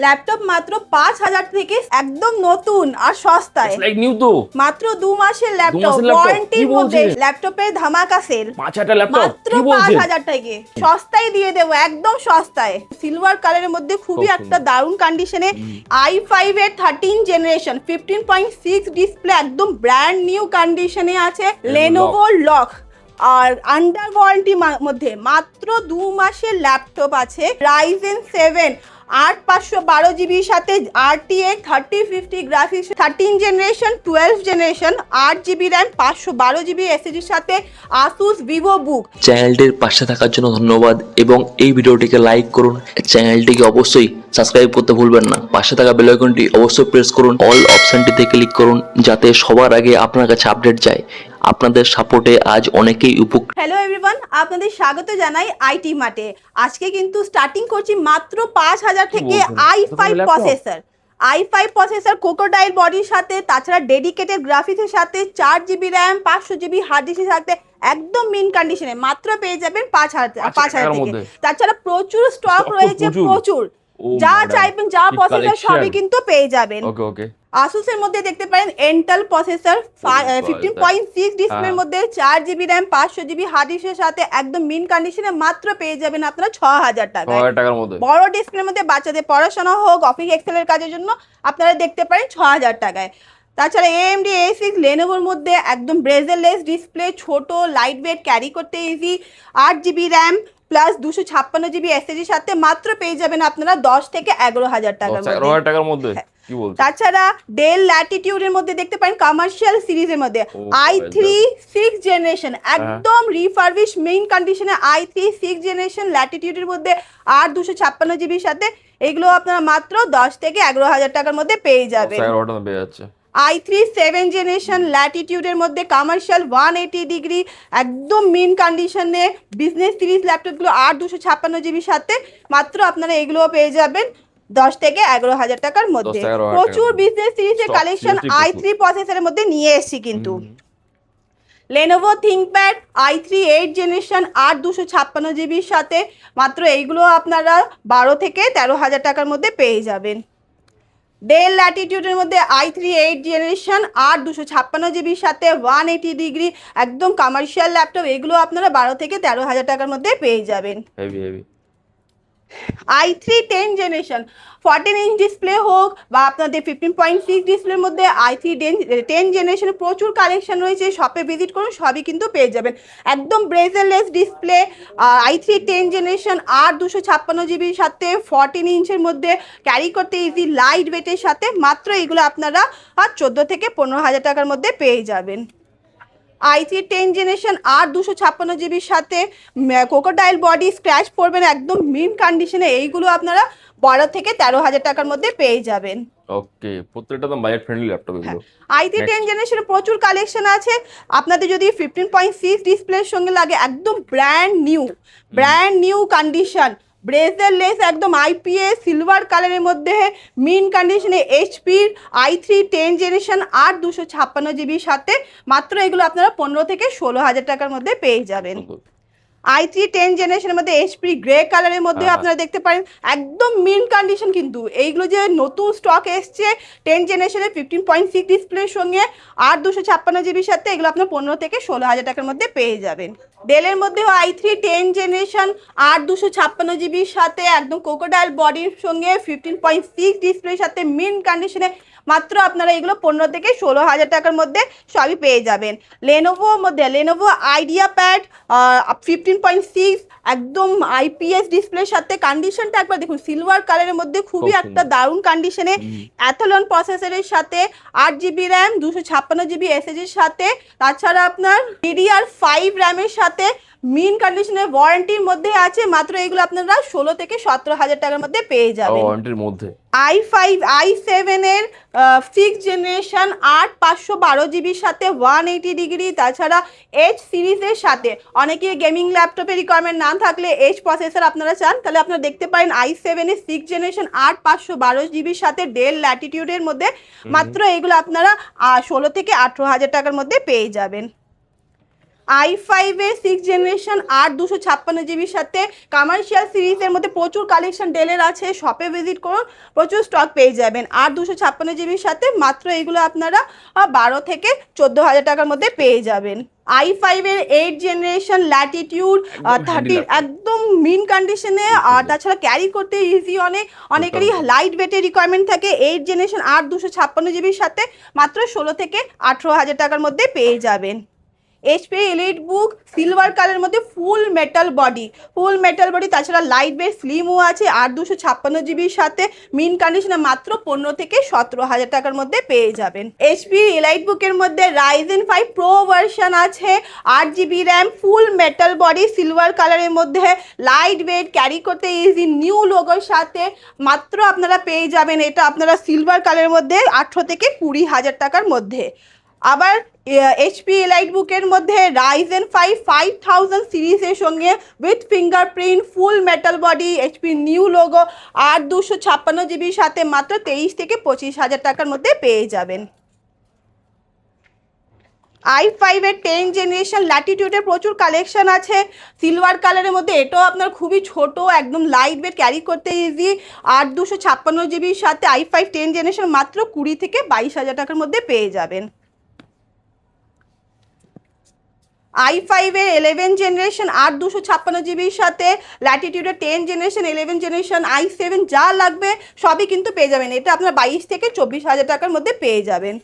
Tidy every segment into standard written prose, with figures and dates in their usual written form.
Laptop মাত্র 5,000 থেকে একদম নতুন আর সস্তায়। লাইক নিউ তো মাত্র 2 মাসের ল্যাপটপ laptop? ওয়ারেন্টির কি মধ্যে বলছিস? ল্যাপটপের ধামাকা সেল। 5,000 ল্যাপটপ মাত্র কি বলছিস? 5,000 টাকা সস্তায় দিয়ে দেবো, একদম সস্তায়। সিলভার কালারের মধ্যে খুবই খুব একটা সুন্দর। দারুণ কন্ডিশনে i5 এর 13 জেনারেশন 15.6 ডিসপ্লে একদম ব্র্যান্ড নিউ কন্ডিশনে আছে। লেনোভো লক আর আন্ডার ওয়ারেন্টি মধ্যে মাত্র 2 মাসের ল্যাপটপ আছে। রাইজেন 7 8512 জিবির সাথে RTX 3050 graphics 13 generation 12 generation 8 GB RAM 512 GB এসএসডির সাথে আসুস ভিভো বুক। চ্যানেলটির পাশে থাকার জন্য ধন্যবাদ এবং এই ভিডিওটিকে লাইক করুন। চ্যানেলটিকে অবশ্যই সাবস্ক্রাইব করতে ভুলবেন না। পাশে থাকা বেল আইকনটি অবশ্যই প্রেস করুন। অল অপশনটিতে ক্লিক করুন যাতে সবার আগে আপনার কাছে আপডেট যায়। আপনাদের সাপোর্টে আজ অনেকেই উপকৃত। হ্যালো এভরিওয়ান, আপনাদের স্বাগত জানাই আইটি মার্টে। আজকে কিন্তু স্টার্টিং করছি মাত্র 5,000 থেকে i5 processor. i5 processor crocodile বডির সাথে, তাছাড়া ডেডিকেটেড গ্রাফিক্সের সাথে 4 জিবি র্যাম 500 জিবি হার্ড ডিস্কের সাথে একদম মিন কন্ডিশনে মাত্র পেয়ে যাবেন 5,000 থেকে। তাছাড়া প্রচুর স্টক রয়েছে, প্রচুর যা চাইবেন, যা প্রসেসর সবই কিন্তু পেয়ে যাবেন। ওকে আসুসের মধ্যে দেখতে পারেন ইন্টেল প্রসেসর 15.6 ডিসপ্লের মধ্যে 4 জিবি র্যাম 500 জিবি হার্ড ডিস্কের সাথে একদম মিন কন্ডিশনে মাত্র পেয়ে যাবেন আপনারা 6,000 টাকায়। টাকার মধ্যে বড় ডিসপ্লের মধ্যে বাচ্চাদের পড়াশোনা হোক, অফিস এক্সেলের কাজের জন্য আপনারা দেখতে পারেন 6,000 টাকায়। তাছাড়া AMD A6 লেনোভোর মধ্যে একদম ব্রেজেলেস ডিসপ্লে, ছোট লাইট ওয়েট, ক্যারি করতে easy, 8 GB RAM plus 256 GB এসএসডির সাথে মাত্র পেয়ে যাবেন আপনারা 10 থেকে 11,000 টাকার মধ্যে। 11,000 টাকার মধ্যে কি বলছিস? তাছাড়া ডেল ল্যাটিটিউডের মধ্যে দেখতে পারেন কমার্শিয়াল সিরিজের মধ্যে i3 6 জেনারেশন একদম রিফারবিশ মেইন কন্ডিশনে i3 6 জেনারেশন ল্যাটিটিউডের মধ্যে আর 256 জিবির সাথে এগুলো আপনারা মাত্র 10 থেকে 11,000 টাকার মধ্যে পেয়ে যাবেন। পেয়ে যাচ্ছে। i3 7 জেনারেশন ল্যাটিটিউডের মধ্যে কমার্শিয়াল 180 ডিগ্রি একদম মিন কন্ডিশনে বিজনেস সিরিজ ল্যাপটপগুলো আর 256 জিবির সাথে মাত্র আপনারা এগুলো পেয়ে যাবেন 10 থেকে 11,000 টাকার মধ্যে। 10,000 প্রচুর বিজনেস সিরিজের কালেকশন i3 প্রসেসরের মধ্যে নিয়ে এসেছি কিন্তু। লেনোভো থিংকপ্যাড i3 8 জেনারেশন আর 256 জিবির সাথে মাত্র এইগুলো আপনারা 12 থেকে 13,000 টাকার মধ্যে পেয়ে যাবেন। ডেল ল্যাটিটিউডের মধ্যে i3 8 জেনারেশন আর 256 জিবির সাথে 180 ডিগ্রি একদম কমার্শিয়াল ল্যাপটপ, এগুলো আপনারা 12 থেকে 13,000 টাকার মধ্যে পেয়ে যাবেন। Heavy i3 10 generation 14 inch display হোক বা আপনাদের 15.6 ডিসপ্লের মধ্যে i3 10 জেনারেশনের প্রচুর কালেকশন রয়েছে, শপে ভিজিট করুন, সবই কিন্তু পেয়ে যাবেন। একদম ব্রেজেলেস ডিসপ্লে i3 10 জেনারেশন আর 256 জিবির সাথে 14 ইঞ্চের মধ্যে ক্যারি করতে ইজি, লাইট ওয়েটের সাথে মাত্র এগুলো আপনারা 14 থেকে 15,000 টাকার মধ্যে পেয়ে যাবেন। i3 10 জেনারেশন আর 256 জিবির সাথে কোকোডাইল বডি, স্ক্র্যাচ পড়বেন একদম মিন কন্ডিশনে, এইগুলো আপনারা 12 থেকে 13,000 টাকার মধ্যে পেয়ে যাবেন। ওকে, প্রত্যেকটা তো বাজেট ফ্রেন্ডলি ল্যাপটপ এগুলো। i3 10 জেনারেশনের প্রচুর কালেকশন আছে। আপনাদের যদি 15.6 ডিসপ্লের সঙ্গে লাগে একদম ব্র্যান্ড নিউ কন্ডিশন ব্রেজেলেস একদম IPS সিলভার কালারের মধ্যে মিন কন্ডিশনে এইচপির i3 10 জেনারেশন আর 256 জিবির সাথে মাত্র এগুলো আপনারা 15 থেকে 16,000 টাকার মধ্যে পেয়ে যাবেন। i3 10 জেনারেশনের মধ্যে এইচপি গ্রে কালারের মধ্যে আপনারা দেখতে পারেন একদম মিন কন্ডিশন, কিন্তু এইগুলো যে নতুন স্টক এসছে 10 জেনারেশনের 15.6 ডিসপ্লের সঙ্গে আর 256 জিবির সাথে এগুলো আপনার 15 থেকে 16,000 টাকার মধ্যে পেয়ে যাবেন। ডেলের মধ্যেও i3 10 জেনারেশন আর 256 জিবির সাথে একদম কোকোডাইল বডির সঙ্গে 15.6 ডিসপ্লের সাথে মিন কন্ডিশনে মাত্র আপনারা এগুলো 15 থেকে 16,000 টাকার মধ্যে সবই পেয়ে যাবেন। লেনোভোর মধ্যে লেনোভো আইডিয়া প্যাড 15.6 একদম IPS ডিসপ্লের সাথে কন্ডিশনটা একবার দেখুন, সিলভার কালারের মধ্যে খুবই একটা দারুণ কন্ডিশনে, অ্যাথলন প্রসেসরের সাথে 8 জিবি র্যাম 256 জিবি এসএসডির সাথে, তাছাড়া আপনার DDR5 র্যামের সাথে মিন কন্ডিশনের ওয়ারেন্টির মধ্যে আছে। মাত্র এগুলো আপনারা 16 থেকে 17,000 টাকার মধ্যে পেয়ে যাবেন। ওয়ারেন্টির মধ্যে i5 i7 এর 6 জেনারেশন 8512 জিবির সাথে 180 ডিগ্রি, তাছাড়া H সিরিজের সাথে অনেকে গেমিং ল্যাপটপের রিকোয়ারমেন্ট না থাকলে H প্রসেসর আপনারা চান, তাহলে আপনারা দেখতে পারেন i7 এর 6 জেনারেশন 8512 জিবির সাথে ডেল ল্যাটিটিউডের মধ্যে মাত্র এগুলো আপনারা 16 থেকে 18,000 টাকার মধ্যে পেয়ে যাবেন। i5 এর 6th জেনারেশন 8/256 জিবির সাথে কমার্শিয়াল সিরিজের মধ্যে প্রচুর কালেকশন ডেলের আছে, শপে ভিজিট করুন, প্রচুর স্টক পেয়ে যাবেন। 8/256 জিবির সাথে মাত্র এগুলো আপনারা 12 থেকে 14,000 টাকার মধ্যে পেয়ে যাবেন। i5 এর 8th জেনারেশন ল্যাটিটিউড 30 একদম মিন কন্ডিশনে, আর তাছাড়া ক্যারি করতে ইজি, অনেকেরই লাইট ওয়েটের রিকোয়ারমেন্ট থাকে। 8th জেনারেশন 8/256 জিবির সাথে মাত্র 16 থেকে 18,000 টাকার মধ্যে পেয়ে যাবেন। HP এলিট বুক সিলভার কালারের মধ্যে ফুল মেটাল বডি, তাছাড়া লাইট ওয়েট স্লিমও আছে। 8/256 জিবির সাথে মিন কন্ডিশনে মাত্র 15 থেকে 17,000 টাকার মধ্যে পেয়ে যাবেন। HP এলাইট বুকের মধ্যে Ryzen 5 প্রো ভার্সন আছে, 8 GB র্যাম, ফুল মেটাল বডি, সিলভার কালারের মধ্যে, লাইট ওয়েট, ক্যারি করতে ইজি, নিউ লোগোর সাথে মাত্র আপনারা পেয়ে যাবেন। এটা আপনারা সিলভার কালারের মধ্যে 18 থেকে 20,000 টাকার মধ্যে। আবার HP এলাইট বুকের মধ্যে Ryzen 5 5000 সিরিজের সঙ্গে with fingerprint, full metal body, HP new logo, 8/256 জিবির সাথে মাত্র 23 থেকে 25,000 টাকার মধ্যে পেয়ে যাবেন। i5 এর 10th জেনারেশন ল্যাটিটিউডের প্রচুর কালেকশন আছে, সিলভার কালারের মধ্যে, এটাও আপনার খুবই ছোট, একদম লাইট ওয়েট, ক্যারি করতে ইজি। 8/256 জিবির সাথে i5 10th জেনারেশন মাত্র 20 থেকে 22,000 টাকার মধ্যে পেয়ে যাবেন। i5 এর 11th জেনারেশন 8/256 জিবির সাথে ল্যাটিটিউডের 10th generation 11th generation i7 যা লাগবে সবই কিন্তু পেয়ে যাবেন। এটা আপনার 22 থেকে 24,000 টাকার মধ্যে পেয়ে যাবেন।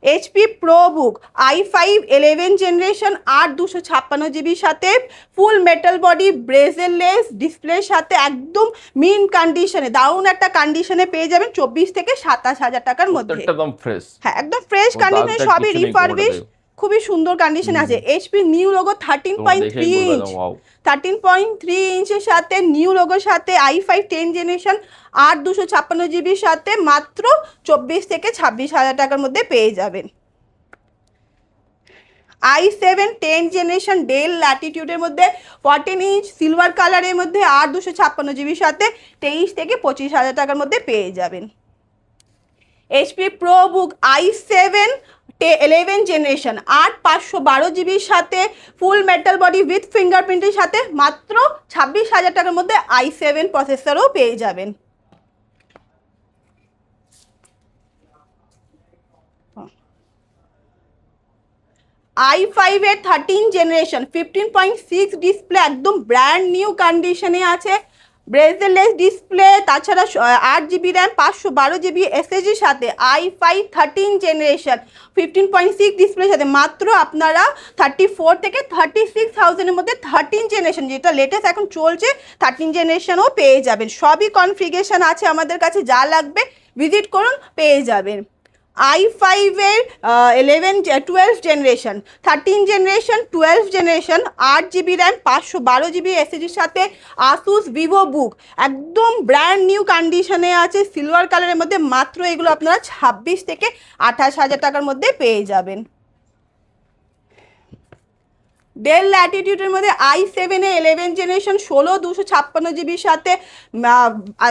HP প্রো বুক i5 11th জেনারেশন 8/256 জিবির সাথে ফুল মেটাল বডি, ব্রেজেললেস ডিসপ্লের সাথে একদম মিন কন্ডিশনে, দারুণ একটা কন্ডিশনে পেয়ে যাবেন 24 থেকে 27,000 টাকার মধ্যে। একদম ফ্রেশ, হ্যাঁ একদম ফ্রেশ কন্ডিশনে, সবই রিফারবিশ, খুবই সুন্দর কন্ডিশনে আছে। HP নিউ লোগো 13.3 ইঞ্চের সাথে, নিউ লোগোর সাথে i5 10th জেনারেশন 8/256 জিবির সাথে মাত্র 24 থেকে 26,000 টাকার মধ্যে পেয়ে যাবেন। i7 10th জেনারেশন ডেল ল্যাটিটিউডের মধ্যে 14 ইঞ্চ সিলভার কালারের মধ্যে 8/256 জিবির সাথে 23 থেকে 25,000 টাকার মধ্যে পেয়ে যাবেন। HP প্রো বুক i7 11th জেনারেশন 8/512 জিবির সাথে ফুল মেটাল বডি উইথ ফিঙ্গারপ্রিন্টের সাথে মাত্র 26,000 টাকার মধ্যে i7 প্রসেসরও পেয়ে যাবেন। i5 এর 13th জেনারেশন 15.6 ডিসপ্লে, একদম ব্র্যান্ড নিউ কন্ডিশনে আছে, ব্রেজেললেস ডিসপ্লে, তাছাড়া 8 GB র্যাম, 512 GB SSDর সাথে i5 13th জেনারেশন 15.6 ডিসপ্লের সাথে মাত্র আপনারা 34 থেকে 36,000-এর মধ্যে 13th জেনারেশন, যেটা লেটেস্ট এখন চলছে, 13th জেনারেশনও পেয়ে যাবেন। সবই কনফিগারেশন আছে আমাদের কাছে, যা লাগবে ভিজিট করুন, পেয়ে যাবেন। i5 এর 12th generation 13th generation 12th generation 8 GB RAM, 512 GB SSDর সাথে Asus Vivo বুক, একদম ব্র্যান্ড নিউ কন্ডিশনে আছে, সিলভার কালারের মধ্যে মাত্র এগুলো আপনারা 26 থেকে 28,000 টাকার মধ্যে পেয়ে যাবেন। ডেল ল্যাটিটিউডের মধ্যে i7 এর 11th জেনারেশন 16/256 জিবির সাথে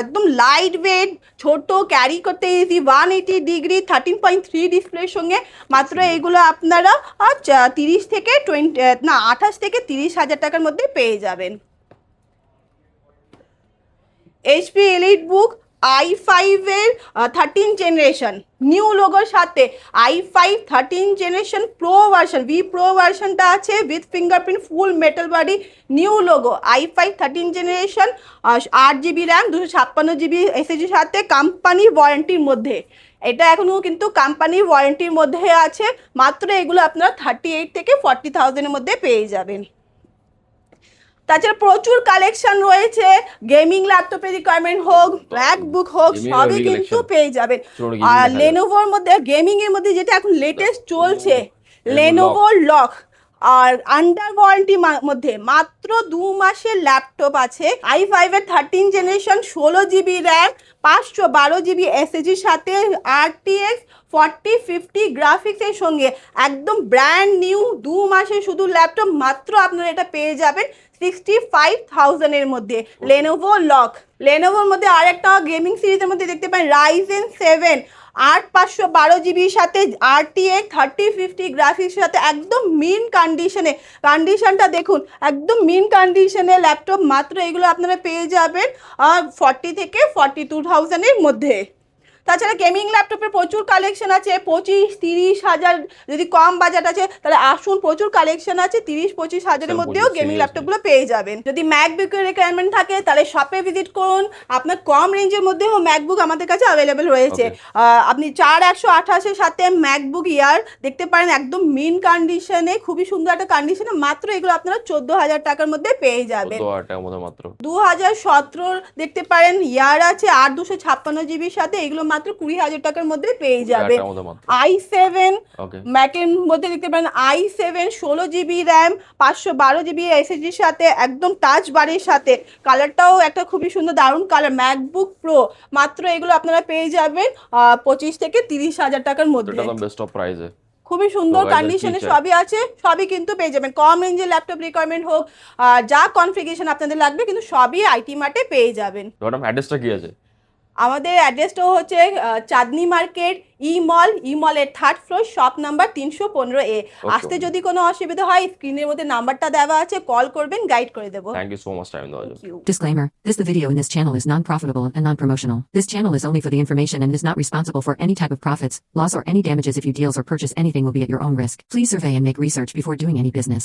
একদম লাইট ওয়েট, ছোট, ক্যারি করতে ইজি, 180 ডিগ্রি 13.3 ডিসপ্লের সঙ্গে মাত্র এইগুলো আপনারা 28 থেকে 30,000 টাকার মধ্যে পেয়ে যাবেন। HP এলিট বুক i5 এর 13th জেনারেশন নিউ লোগোর সাথে i5 13th generation pro version, V pro ভার্সনটা আছে with fingerprint, full metal body, new logo, i5 13th generation 8 GB RAM, 256 GB SSDর সাথে কোম্পানি ওয়ারেন্টির মধ্যে, এটা এখনও কিন্তু কোম্পানি ওয়ারেন্টির মধ্যে আছে, মাত্র এগুলো আপনারা 38 থেকে 40,000-এর মধ্যে পেয়ে যাবেন। তাছাড়া প্রচুর কালেকশন রয়েছে, গেমিং ল্যাপটপের রিকোয়ারমেন্ট হোক, ম্যাকবুক হোক, সবই কিন্তু পেয়ে যাবেন। আর লেনোভোর মধ্যে, গেমিং এর মধ্যে যেটা এখন লেটেস্ট চলছে, লেনোভো লক, আর আন্ডার ওয়ারেন্টির মধ্যে মাত্র 2 মাসের ল্যাপটপ আছে, i5 এর 13th generation 16 GB RAM, 512 GB SSDর সাথে RTX 4050 গ্রাফিক্সের সঙ্গে একদম ব্র্যান্ড নিউ 2 মাসের শুধু ল্যাপটপ, মাত্র আপনারা এটা পেয়ে যাবেন 65,000-এর মধ্যে। লেনোভো লক, লেনোভোর মধ্যে আরেকটা গেমিং সিরিজের মধ্যে দেখতে পারেন Ryzen 7 8/512 GB সাথে RTX 3050 গ্রাফিক্স সাথে একদম মিন কন্ডিশনটা দেখুন, একদম মিন কন্ডিশনে ল্যাপটপ। মাত্র এগুলো আপনারা পেয়ে যাবেন 40 থেকে 42,000 এর মধ্যে। তাছাড়া গেমিং ল্যাপটপের প্রচুর কালেকশন আছে, 25-30 হাজার, যদি কম বাজেট আছে তাহলে আসুন, প্রচুর কালেকশন আছে 30-25 হাজারের মধ্যেও গেমিং seriously? ল্যাপটপগুলো পেয়ে যাবেন। যদি ম্যাকবুকের রিকোয়ারমেন্ট থাকে তাহলে শপে ভিজিট করুন, আপনার কম রেঞ্জের মধ্যেও ম্যাকবুক আমাদের কাছে অ্যাভেলেবেল রয়েছে। আপনি 4128-এর সাথে ম্যাকবুক ইয়ার দেখতে পারেন, একদম মিন কন্ডিশনে, খুবই সুন্দর একটা কন্ডিশনে। মাত্র এগুলো আপনারা 14,000 টাকার মধ্যে পেয়ে যাবেন। 14,000 টাকার মধ্যে মাত্র। 2017 দেখতে পারেন ইয়ার আছে 8/256 GB সাথে, এগুলো মাত্র 20,000 টাকার মধ্যে পেয়ে যাবেন। টাকার মধ্যে মাত্র। i7 ওকে। ম্যাকের মধ্যে দেখতে পারেন i7 16GB র্যাম 512GB এসএসডির সাথে, একদম টাচ বারের সাথে, কালারটাও একটা খুবই সুন্দর দারুণ কালার। ম্যাকবুক প্রো মাত্র এগুলো আপনারা পেয়ে যাবেন 25 থেকে 30,000 টাকার তো মধ্যে। এটা একদম বেস্ট অফ প্রাইসে। খুবই সুন্দর তো guys, কন্ডিশনে কি চাই? সবই আছে, সবই কিন্তু পেয়ে যাবেন। কম রেঞ্জের ল্যাপটপ রিকোয়ারমেন্ট হোক, যা কনফিগারেশন আপনাদের লাগবে, কিন্তু সবই আইটি মার্টে পেয়ে যাবেন। তো ম্যাডাম অ্যাড্রেসটা কি আছে? আমাদের অ্যাড্রেসটাও হচ্ছে চাঁদনি মার্কেট ইমলের 3rd floor, shop number 315A। আসতে যদি কোনো অসুবিধা হয় স্ক্রিনের মধ্যে নাম্বারটা দেওয়া আছে, কল করবেন, গাইড করে দেবো। Thank you so much time দেওয়ার জন্য। Thank you. Disclaimer, the video in this channel is non-profitable and non-promotional. This channel is only for the information and is not responsible for any type of profits, loss or any damages if you deals or purchase anything will be at your own risk. Please survey and make research before doing any business.